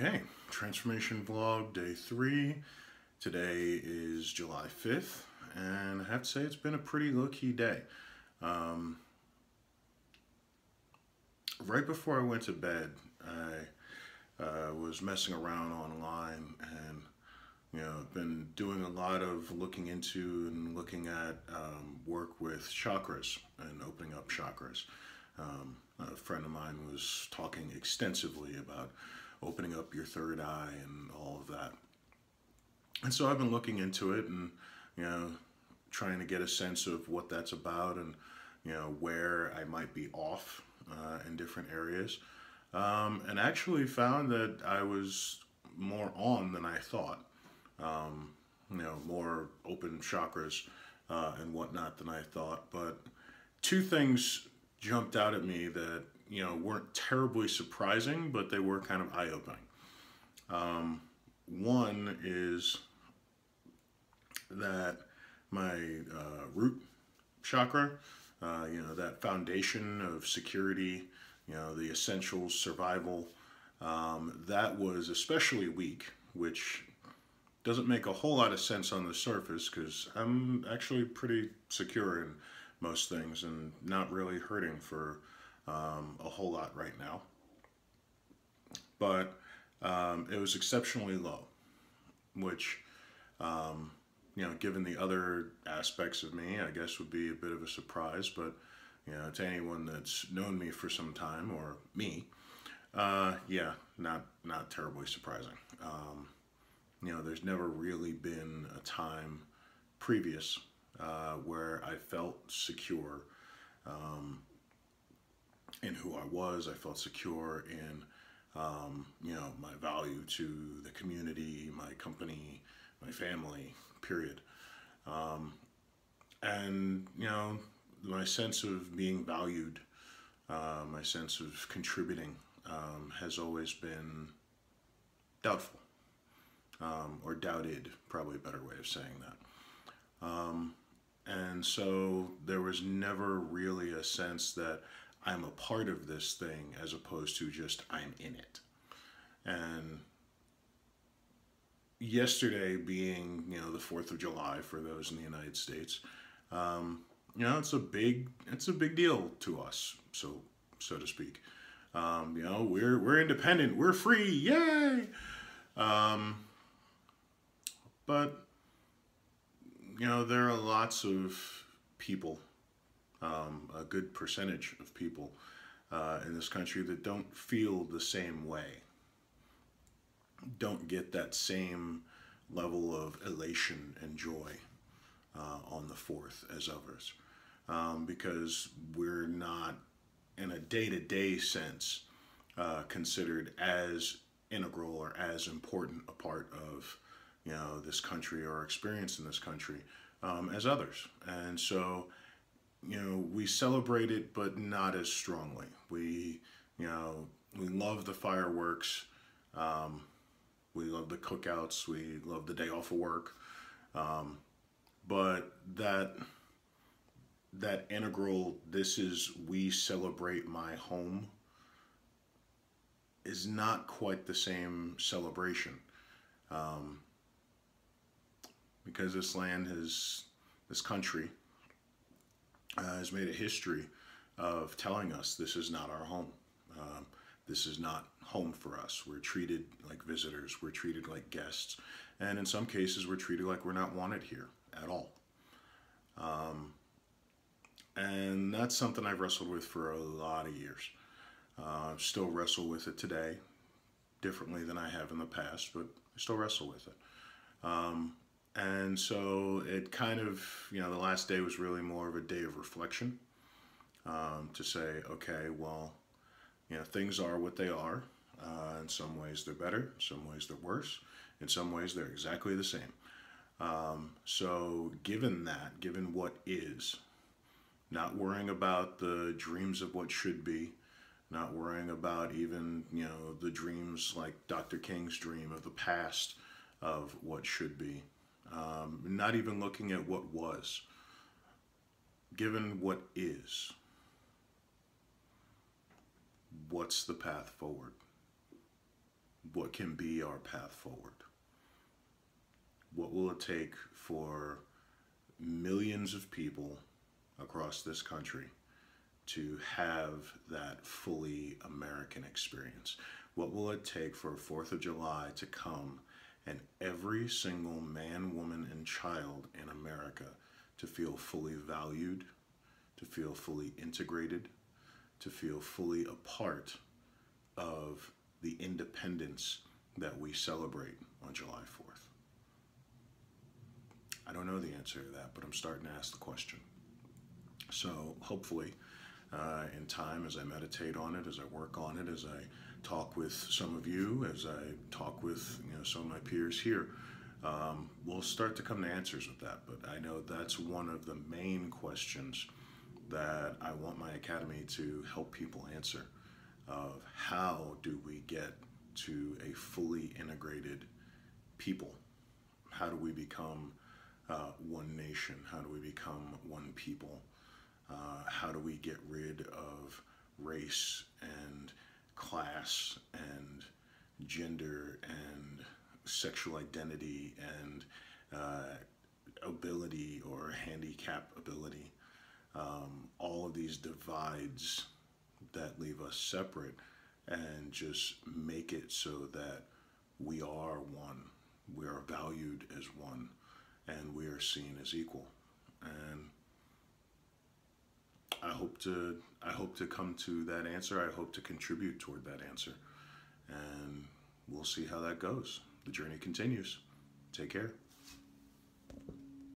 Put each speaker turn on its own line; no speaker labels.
Okay, transformation vlog day 3. Today is July 5th, and I have to say it's been a pretty low-key day. Um, right before I went to bed, I was messing around online and been doing a lot of looking into and looking at work with chakras and opening up chakras. A friend of mine was talking extensively about opening up your third eye and all of that. And so I've been looking into it and, trying to get a sense of what that's about and, where I might be off in different areas. And actually found that I was more on than I thought. More open chakras and whatnot than I thought. But two things jumped out at me that weren't terribly surprising, but they were kind of eye-opening. One is that my root chakra, that foundation of security, the essentials, survival, that was especially weak, which doesn't make a whole lot of sense on the surface because I'm actually pretty secure in most things and not really hurting for a whole lot right now. But it was exceptionally low, which, given the other aspects of me, I guess would be a bit of a surprise. But, to anyone that's known me for some time, or me, yeah, not terribly surprising. There's never really been a time previous where I felt secure in who I was. I felt secure in, my value to the community, my company, my family, period. And, my sense of being valued, my sense of contributing has always been doubtful, or doubted, probably a better way of saying that. And so there was never really a sense that I'm a part of this thing as opposed to just I'm in it. And yesterday being, the 4th of July for those in the United States, it's a big deal to us, so to speak. We're independent, we're free, yay! But there are lots of people, a good percentage of people in this country that don't feel the same way, don't get that same level of elation and joy on the 4th as others, because we're not, in a day-to-day sense, considered as integral or as important a part of this country or experience in this country as others. And so we celebrate it, but not as strongly. We love the fireworks, we love the cookouts, we love the day off of work, but that integral, we celebrate my home, is not quite the same celebration. Because this country has made a history of telling us this is not our home. This is not home for us. We're treated like visitors. We're treated like guests. And in some cases, we're treated like we're not wanted here at all. And that's something I've wrestled with for a lot of years. Still wrestle with it today, differently than I have in the past, but I still wrestle with it. And so it kind of, the last day was really more of a day of reflection, to say, okay, well, things are what they are. In some ways they're better, in some ways they're worse, in some ways they're exactly the same. So given what is, not worrying about the dreams of what should be, not worrying about even, the dreams like Dr. King's dream of the past of what should be, not even looking at what was, given what is, what's the path forward? what can be our path forward? What will it take for millions of people across this country to have that fully American experience? What will it take for 4th of July to come and every single man, woman, and child in America to feel fully valued, to feel fully integrated, to feel fully a part of the independence that we celebrate on July 4th? I don't know the answer to that, but I'm starting to ask the question. So hopefully, in time, as I meditate on it, as I work on it, as I talk with some of you, as I talk with some of my peers here, we'll start to come to answers with that. But I know that's one of the main questions that I want my academy to help people answer, of how do we get to a fully integrated people? How do we become one nation? How do we become one people? How do we get rid of race and class and gender and sexual identity and ability or handicap ability? All of these divides that leave us separate, and just make it so that we are one, we are valued as one, and we are seen as equal. And I hope to come to that answer. I hope to contribute toward that answer, and we'll see how that goes. The journey continues. Take care.